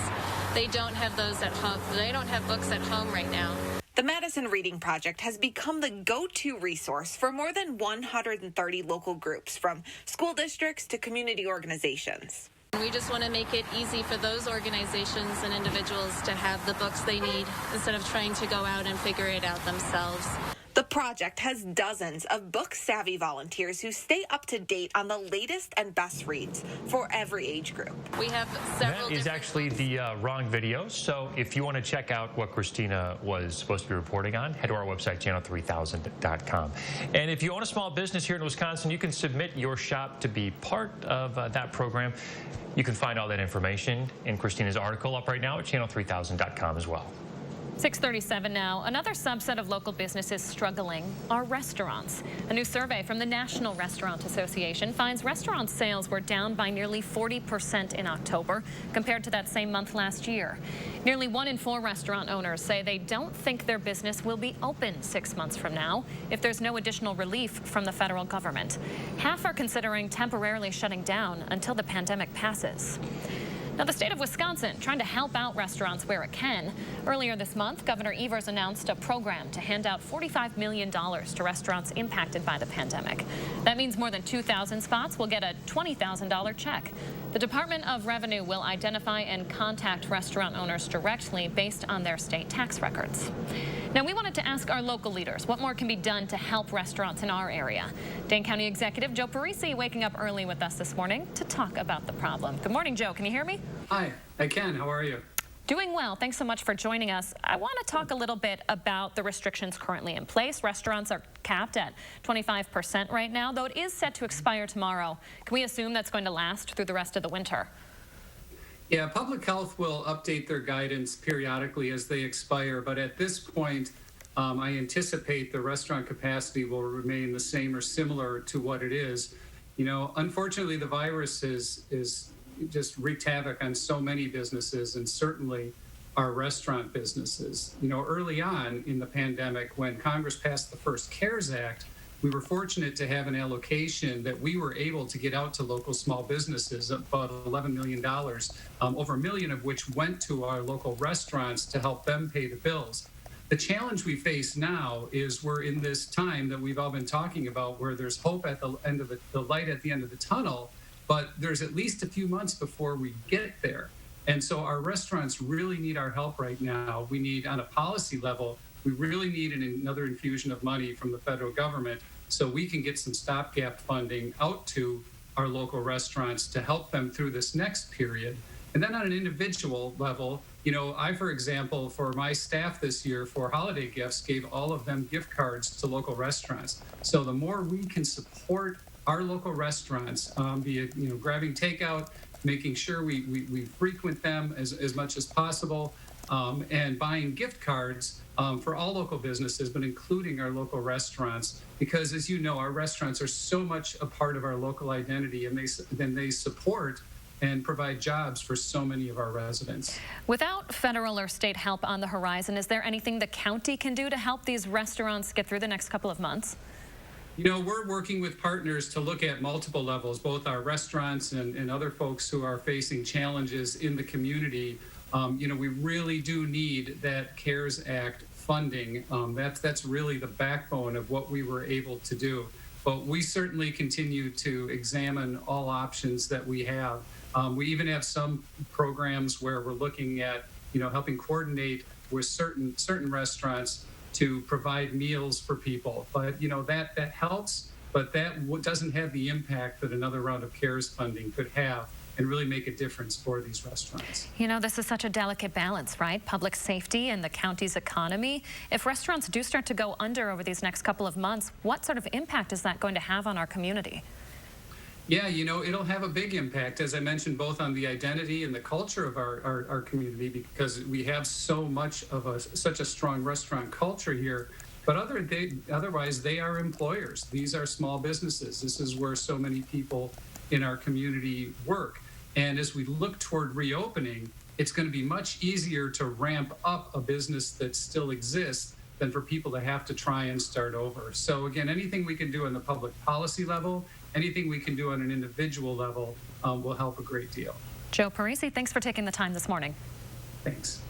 they don't have those at home. They don't have books at home right now. The Madison Reading Project has become the go-to resource for more than 130 local groups, from school districts to community organizations. We just want to make it easy for those organizations and individuals to have the books they need instead of trying to go out and figure it out themselves. The project has dozens of book-savvy volunteers who stay up to date on the latest and best reads for every age group. We have several. That is actually the wrong video. So if you want to check out what Christina was supposed to be reporting on, head to our website, channel3000.com. And if you own a small business here in Wisconsin, you can submit your shop to be part of that program. You can find all that information in Christina's article up right now at channel3000.com as well. 6:37 now. Another subset of local businesses struggling are restaurants. A new survey from the National Restaurant Association finds restaurant sales were down by nearly 40% in October compared to that same month last year. Nearly 1 in 4 restaurant owners say they don't think their business will be open 6 months from now if there's no additional relief from the federal government. Half are considering temporarily shutting down until the pandemic passes. Now, the state of Wisconsin trying to help out restaurants where it can. Earlier this month, Governor Evers announced a program to hand out $45 million to restaurants impacted by the pandemic. That means more than 2,000 spots will get a $20,000 check. The Department of Revenue will identify and contact restaurant owners directly based on their state tax records. Now, we wanted to ask our local leaders what more can be done to help restaurants in our area. Dane County Executive Joe Parisi waking up early with us this morning to talk about the problem. Good morning, Joe. Can you hear me? Hi, I can. How are you? Doing well. Thanks so much for joining us. I want to talk a little bit about the restrictions currently in place. Restaurants are capped at 25% right now, though it is set to expire tomorrow. Can we assume that's going to last through the rest of the winter? Yeah, Public Health will update their guidance periodically as they expire, but at this point, I anticipate the restaurant capacity will remain the same or similar to what it is. You know, unfortunately, the virus is just wreaked havoc on so many businesses, and certainly our restaurant businesses. You know, early on in the pandemic, when Congress passed the first CARES Act, we were fortunate to have an allocation that we were able to get out to local small businesses, about $11 million, over $1 million of which went to our local restaurants to help them pay the bills. The challenge we face now is we're in this time that we've all been talking about where there's hope at the end of the light at the end of the tunnel, but there's at least a few months before we get there. And so our restaurants really need our help right now. We need, on a policy level, we really need another infusion of money from the federal government so we can get some stopgap funding out to our local restaurants to help them through this next period. And then on an individual level, you know, I, for example, for my staff this year for holiday gifts, gave all of them gift cards to local restaurants. So the more we can support our local restaurants, be it, you know, grabbing takeout, making sure we frequent them as much as possible, and buying gift cards for all local businesses, but including our local restaurants, because as you know, our restaurants are so much a part of our local identity, and they support and provide jobs for so many of our residents. Without federal or state help on the horizon, is there anything the county can do to help these restaurants get through the next couple of months? You know, we're working with partners to look at multiple levels, both our restaurants and other folks who are facing challenges in the community. You know, we really do need that CARES Act funding. That's really the backbone of what we were able to do. But we certainly continue to examine all options that we have. We even have some programs where we're looking at, you know, helping coordinate with certain restaurants to provide meals for people. But, you know, that helps, but that doesn't have the impact that another round of CARES funding could have and really make a difference for these restaurants. You know, this is such a delicate balance, right? Public safety and the county's economy. If restaurants do start to go under over these next couple of months, what sort of impact is that going to have on our community? Yeah, you know, it'll have a big impact, as I mentioned, both on the identity and the culture of our community, because we have so much of such a strong restaurant culture here. But otherwise, they are employers. These are small businesses. This is where so many people in our community work. And as we look toward reopening, it's going to be much easier to ramp up a business that still exists than for people to have to try and start over. So again, anything we can do on the public policy level, anything we can do on an individual level will help a great deal. Joe Parisi, thanks for taking the time this morning. Thanks.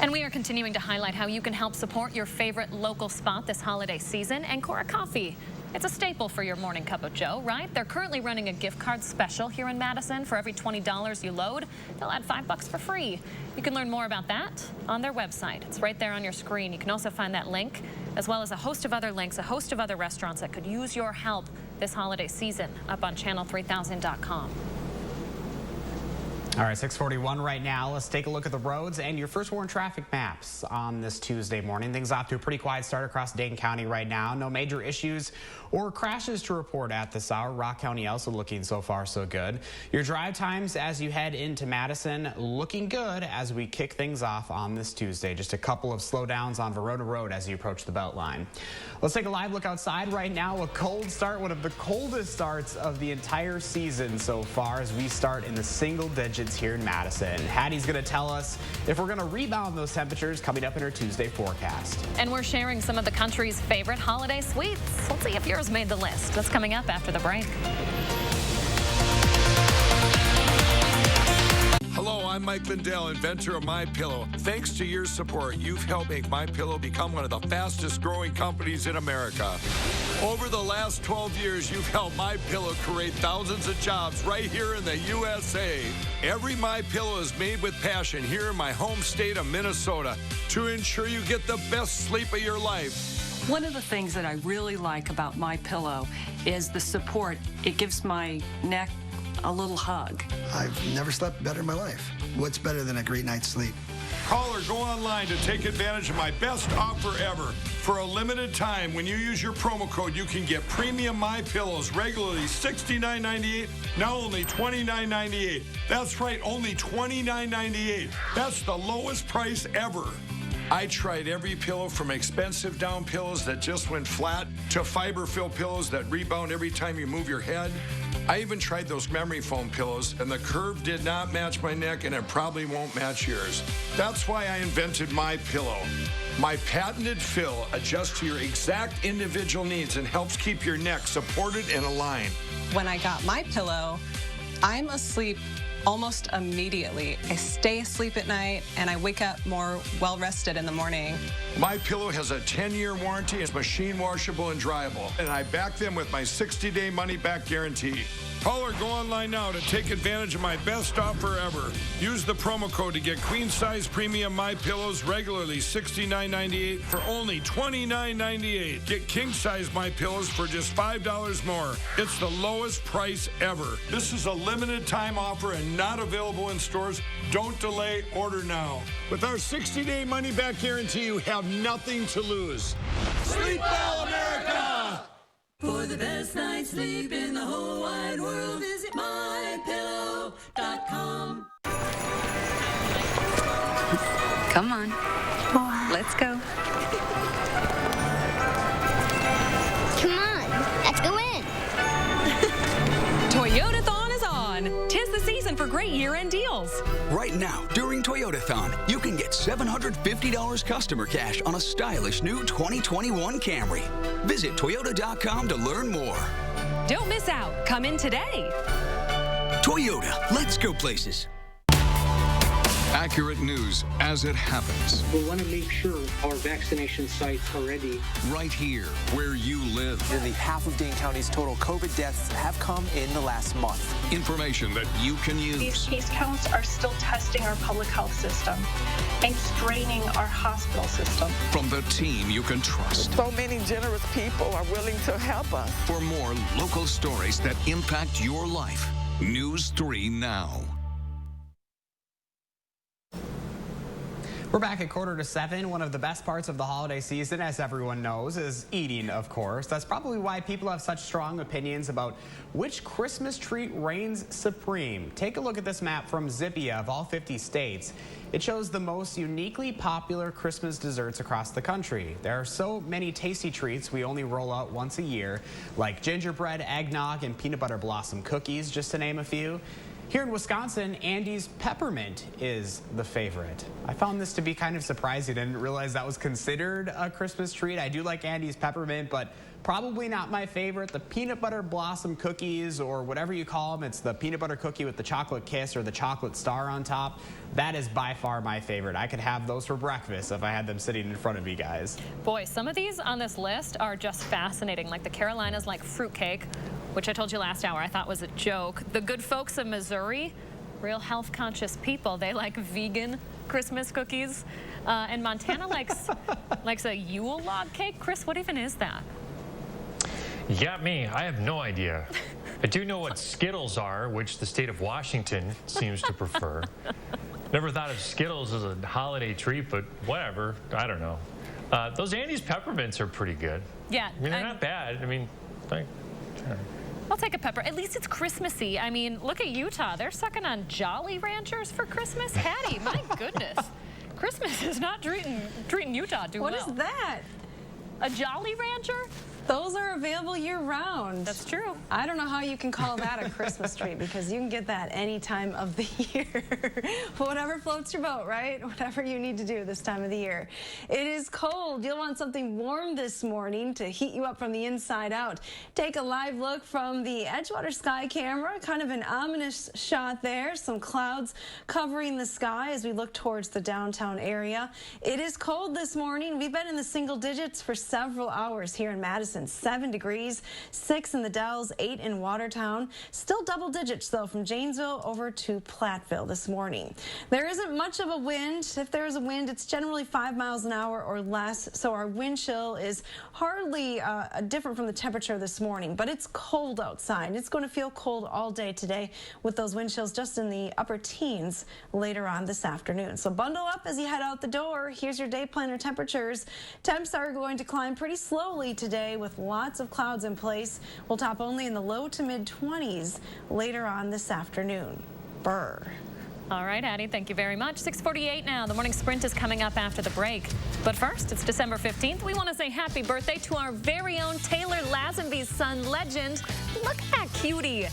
And we are continuing to highlight how you can help support your favorite local spot this holiday season. Ancora Coffee. It's a staple for your morning cup of Joe, right? They're currently running a gift card special here in Madison. For every $20 you load, they'll add $5 for free. You can learn more about that on their website. It's right there on your screen. You can also find that link, as well as a host of other links, a host of other restaurants that could use your help this holiday season, up on channel3000.com. All right, 6:41 right now. Let's take a look at the roads and your first warn traffic maps on this Tuesday morning. Things off to a pretty quiet start across Dane County right now. No major issues or crashes to report at this hour. Rock County also looking so far so good. Your drive times as you head into Madison looking good as we kick things off on this Tuesday. Just a couple of slowdowns on Verona Road as you approach the Beltline. Let's take a live look outside right now. A cold start, one of the coldest starts of the entire season so far as we start in the single digits here in Madison. Hattie's going to tell us if we're going to rebound those temperatures coming up in her Tuesday forecast. And we're sharing some of the country's favorite holiday sweets. Let's see if yours made the list. That's coming up after the break. Hello, I'm Mike Lindell, inventor of MyPillow. Thanks to your support, you've helped make MyPillow become one of the fastest growing companies in America. Over the last 12 years, you've helped MyPillow create thousands of jobs right here in the USA. Every MyPillow is made with passion here in my home state of Minnesota to ensure you get the best sleep of your life. One of the things that I really like about MyPillow is the support. It gives my neck a little hug. I've never slept better in my life. What's better than a great night's sleep? Call or go online to take advantage of my best offer ever. For a limited time, when you use your promo code, you can get premium MyPillows, regularly $69.98, now only $29.98. That's right, only $29.98. That's the lowest price ever. I tried every pillow from expensive down pillows that just went flat to fiber-filled pillows that rebound every time you move your head. I even tried those memory foam pillows, and the curve did not match my neck, and it probably won't match yours. That's why I invented My Pillow. My patented fill adjusts to your exact individual needs and helps keep your neck supported and aligned. When I got My Pillow, I'm asleep almost immediately. I stay asleep at night and I wake up more well-rested in the morning. My Pillow has a 10-year warranty, it's machine washable and dryable, and I back them with my 60-day money-back guarantee. Call or go online now to take advantage of my best offer ever. Use the promo code to get queen-size premium My Pillows regularly $69.98 for only $29.98. Get king-size My Pillows for just $5 more. It's the lowest price ever. This is a limited-time offer and not available in stores. Don't delay, order now. With our 60-day money-back guarantee, you have nothing to lose. Sleep well, America! For the best night's sleep in the whole wide world, visit mypillow.com. Come on. Let's go. Come on, let's go in. Toyotathon is on. 'Tis the season for great year-end deals. Right now, during Toyotathon, you can get $750 customer cash on a stylish new 2021 Camry. Visit Toyota.com to learn more. Don't miss out. Come in today. Toyota, let's go places. Accurate news as it happens. We want to make sure our vaccination sites are ready. Right here, where you live. Nearly half of Dane County's total COVID deaths have come in the last month. Information that you can use. These case counts are still testing our public health system and straining our hospital system. From the team you can trust. So many generous people are willing to help us. For more local stories that impact your life, News 3 Now. We're back at 6:45. One of the best parts of the holiday season, as everyone knows, is eating, of course. That's probably why people have such strong opinions about which Christmas treat reigns supreme. Take a look at this map from Zippia of all 50 states. It shows the most uniquely popular Christmas desserts across the country. There are so many tasty treats we only roll out once a year, like gingerbread, eggnog, and peanut butter blossom cookies, just to name a few. Here in Wisconsin, Andy's peppermint is the favorite. I found this to be kind of surprising. I didn't realize that was considered a Christmas treat. I do like Andy's peppermint, but probably not my favorite. The peanut butter blossom cookies, or whatever you call them, it's the peanut butter cookie with the chocolate kiss or the chocolate star on top. That is by far my favorite. I could have those for breakfast if I had them sitting in front of me, guys. Boy, some of these on this list are just fascinating, like the Carolinas like fruitcake, which I told you last hour I thought was a joke. The good folks of Missouri, real health-conscious people, they like vegan Christmas cookies. And Montana likes a Yule log cake. Chris, what even is that? Yeah, me. I have no idea. I do know what Skittles are, which the state of Washington seems to prefer. Never thought of Skittles as a holiday treat, but whatever. I don't know. Those Andy's peppermints are pretty good. Yeah. I mean, they're not bad. I mean, I'll take a pepper. At least it's Christmassy. I mean, look at Utah. They're sucking on Jolly Ranchers for Christmas. Hattie, my goodness. Christmas is not treating Utah too well. What is that? A Jolly Rancher? Those are available year-round. That's true. I don't know how you can call that a Christmas treat, because you can get that any time of the year. Whatever floats your boat, right? Whatever you need to do this time of the year. It is cold. You'll want something warm this morning to heat you up from the inside out. Take a live look from the Edgewater Sky Camera. Kind of an ominous shot there. Some clouds covering the sky as we look towards the downtown area. It is cold this morning. We've been in the single digits for several hours here in Madison. 7 degrees, 6 in the Dells, 8 in Watertown. Still double digits, though, from Janesville over to Platteville this morning. There isn't much of a wind. If there is a wind, it's generally 5 miles an hour or less, so our wind chill is hardly different from the temperature this morning, but it's cold outside. It's going to feel cold all day today with those wind chills just in the upper teens later on this afternoon. So bundle up as you head out the door. Here's your day planner temperatures. Temps are going to climb pretty slowly today with lots of clouds in place. We'll top only in the low to mid 20s later on this afternoon. Brr. All right, Addie, thank you very much. 6:48 now. The morning sprint is coming up after the break. But first, it's December 15th. We want to say happy birthday to our very own Taylor Lazenby's son, Legend. Look at that cutie.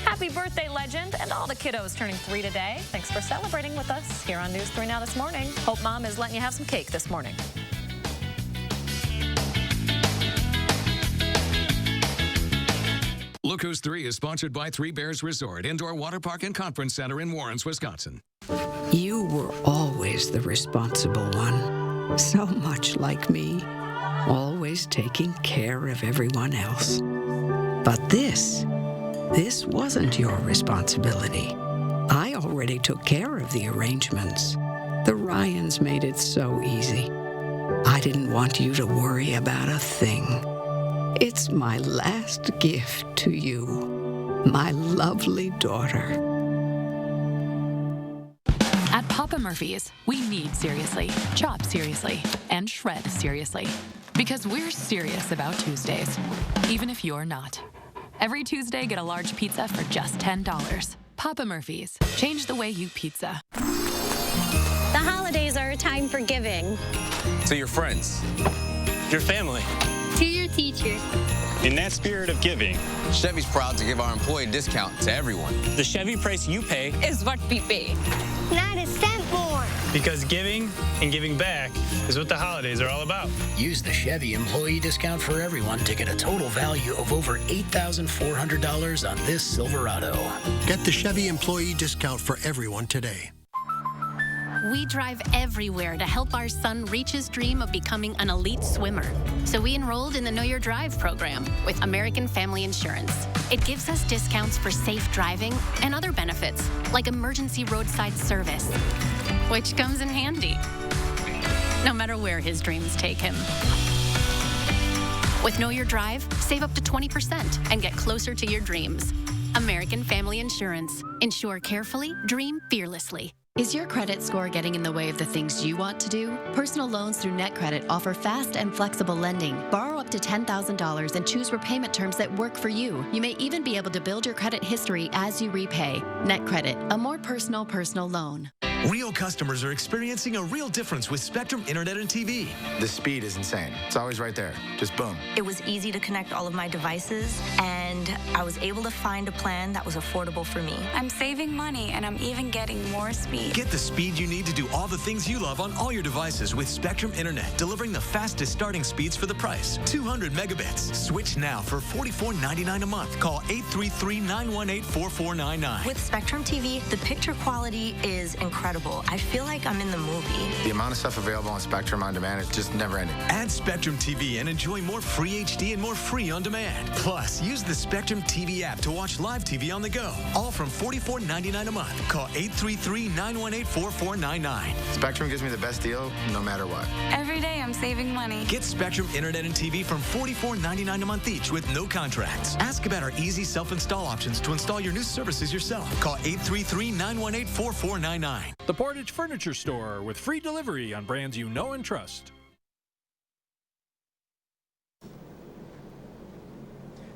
Happy birthday, Legend, and all the kiddos turning 3 today. Thanks for celebrating with us here on News 3 Now this morning. Hope Mom is letting you have some cake this morning. Look Who's 3 is sponsored by Three Bears Resort, Indoor Water Park and Conference Center in Warrens, Wisconsin. You were always the responsible one. So much like me. Always taking care of everyone else. But this wasn't your responsibility. I already took care of the arrangements. The Ryans made it so easy. I didn't want you to worry about a thing. It's my last gift to you, my lovely daughter. At Papa Murphy's, we knead seriously, chop seriously, and shred seriously. Because we're serious about Tuesdays, even if you're not. Every Tuesday, get a large pizza for just $10. Papa Murphy's. Change the way you pizza. The holidays are a time for giving. To your friends, your family, to your teacher. In that spirit of giving, Chevy's proud to give our employee discount to everyone. The Chevy price you pay is what we pay. Not a cent more. Because giving and giving back is what the holidays are all about. Use the Chevy employee discount for everyone to get a total value of over $8,400 on this Silverado. Get the Chevy employee discount for everyone today. We drive everywhere to help our son reach his dream of becoming an elite swimmer. So we enrolled in the Know Your Drive program with American Family Insurance. It gives us discounts for safe driving and other benefits, like emergency roadside service, which comes in handy, no matter where his dreams take him. With Know Your Drive, save up to 20% and get closer to your dreams. American Family Insurance. Insure carefully, dream fearlessly. Is your credit score getting in the way of the things you want to do? Personal loans through NetCredit offer fast and flexible lending. Borrow up to $10,000 and choose repayment terms that work for you. You may even be able to build your credit history as you repay. NetCredit, a more personal loan. Real customers are experiencing a real difference with Spectrum Internet and TV. The speed is insane. It's always right there. Just boom. It was easy to connect all of my devices, and I was able to find a plan that was affordable for me. I'm saving money, and I'm even getting more speed. Get the speed you need to do all the things you love on all your devices with Spectrum Internet, delivering the fastest starting speeds for the price. 200 megabits. Switch now for $44.99 a month. Call 833-918-4499. With Spectrum TV, the picture quality is incredible. I feel like I'm in the movie. The amount of stuff available on Spectrum On Demand is just never ending. Add Spectrum TV and enjoy more free HD and more free on demand. Plus, use the Spectrum TV app to watch live TV on the go. All from $44.99 a month. Call 833-918-4499. Spectrum gives me the best deal no matter what. Every day I'm saving money. Get Spectrum Internet and TV from $44.99 a month each with no contracts. Ask about our easy self-install options to install your new services yourself. Call 833-918-4499. The Portage Furniture Store with free delivery on brands you know and trust.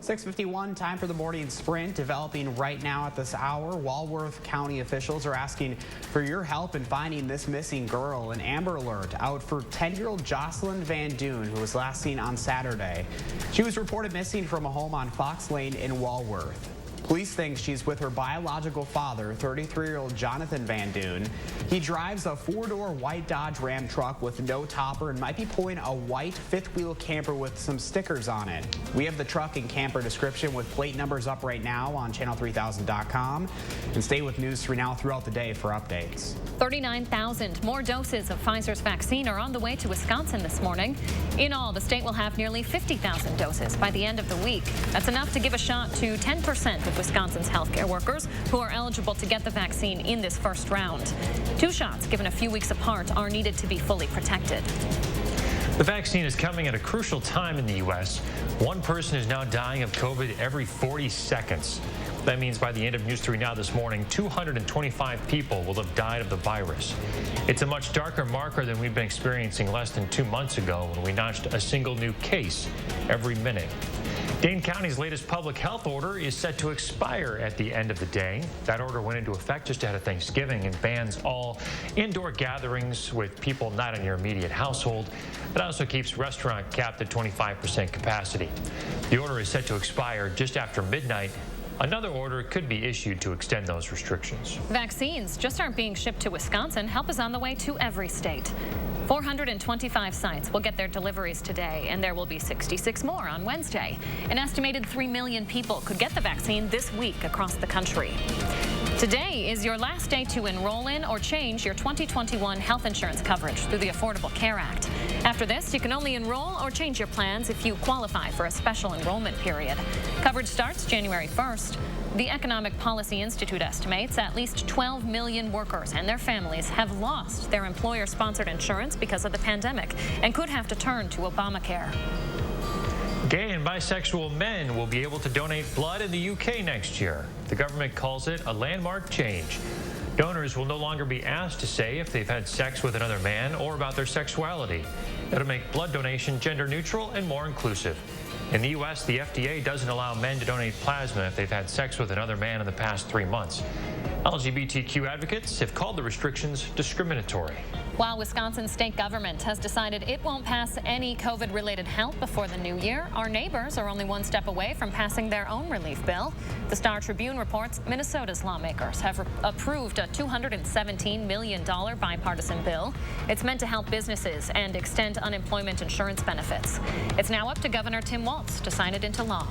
6:51, time for the morning sprint. Developing right now at this hour, Walworth County officials are asking for your help in finding this missing girl. An Amber Alert out for 10-year-old Jocelyn Van Doon, who was last seen on Saturday. She was reported missing from a home on Fox Lane in Walworth. Police think she's with her biological father, 33-year-old Jonathan Van Doon. He drives a four-door white Dodge Ram truck with no topper and might be pulling a white fifth-wheel camper with some stickers on it. We have the truck and camper description with plate numbers up right now on channel3000.com. And stay with News 3 Now throughout the day for updates. 39,000 more doses of Pfizer's vaccine are on the way to Wisconsin this morning. In all, the state will have nearly 50,000 doses by the end of the week. That's enough to give a shot to 10% of Wisconsin's healthcare workers who are eligible to get the vaccine in this first round. 2 shots given a few weeks apart are needed to be fully protected. The vaccine is coming at a crucial time in the U.S. One person is now dying of COVID every 40 seconds. That means by the end of News 3 Now this morning, 225 people will have died of the virus. It's a much darker marker than we've been experiencing less than 2 months ago when we notched a single new case every minute. Dane County's latest public health order is set to expire at the end of the day. That order went into effect just ahead of Thanksgiving and bans all indoor gatherings with people not in your immediate household. It also keeps restaurant capped at 25% capacity. The order is set to expire just after midnight. Another order could be issued to extend those restrictions. Vaccines just aren't being shipped to Wisconsin. Help is on the way to every state. 425 sites will get their deliveries today, and there will be 66 more on Wednesday. An estimated 3 million people could get the vaccine this week across the country. Today is your last day to enroll in or change your 2021 health insurance coverage through the Affordable Care Act. After this, you can only enroll or change your plans if you qualify for a special enrollment period. Coverage starts January 1st. The Economic Policy Institute estimates at least 12 million workers and their families have lost their employer-sponsored insurance because of the pandemic and could have to turn to Obamacare. Gay and bisexual men will be able to donate blood in the UK next year. The government calls it a landmark change. Donors will no longer be asked to say if they've had sex with another man or about their sexuality. It'll make blood donation gender neutral and more inclusive. In the U.S., the FDA doesn't allow men to donate plasma if they've had sex with another man in the past 3 months. LGBTQ advocates have called the restrictions discriminatory. While Wisconsin's state government has decided it won't pass any COVID-related help before the new year, our neighbors are only one step away from passing their own relief bill. The Star Tribune reports Minnesota's lawmakers have approved a $217 million bipartisan bill. It's meant to help businesses and extend unemployment insurance benefits. It's now up to Governor Tim Walz to sign it into law.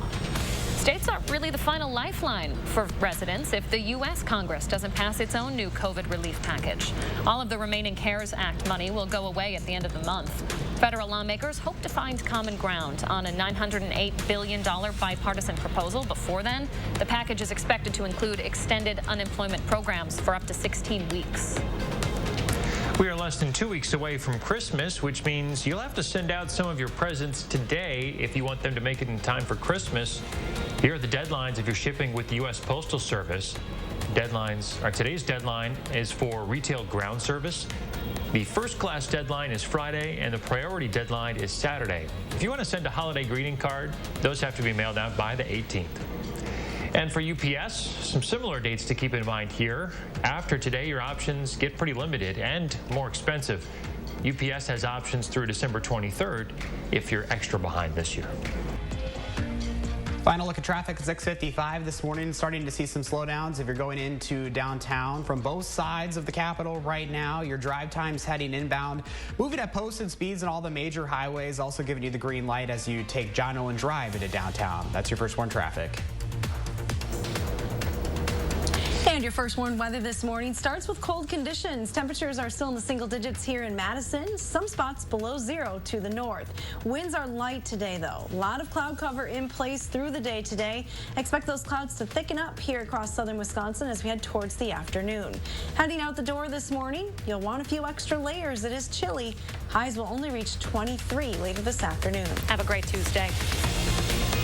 States are really the final lifeline for residents if the U.S. Congress doesn't pass its own new COVID relief package. All of the remaining CARES Act money will go away at the end of the month. Federal lawmakers hope to find common ground on a $908 billion bipartisan proposal. Before then, the package is expected to include extended unemployment programs for up to 16 weeks. We are less than 2 weeks away from Christmas, which means you'll have to send out some of your presents today if you want them to make it in time for Christmas. Here are the deadlines if you're shipping with the U.S. Postal Service. Today's deadline is for retail ground service. The first class deadline is Friday, and the priority deadline is Saturday. If you want to send a holiday greeting card, those have to be mailed out by the 18th. And for UPS, some similar dates to keep in mind here. After today, your options get pretty limited and more expensive. UPS has options through December 23rd if you're extra behind this year. Final look at traffic at 6:55 this morning. Starting to see some slowdowns if you're going into downtown from both sides of the Capitol right now. Your drive times heading inbound, moving at posted speeds on all the major highways, also giving you the green light as you take John Owen Drive into downtown. That's your first warn traffic. And your first warned weather this morning starts with cold conditions. Temperatures are still in the single digits here in Madison. Some spots below 0 to the north. Winds are light today, though. A lot of cloud cover in place through the day today. Expect those clouds to thicken up here across southern Wisconsin as we head towards the afternoon. Heading out the door this morning, you'll want a few extra layers. It is chilly. Highs will only reach 23 later this afternoon. Have a great Tuesday.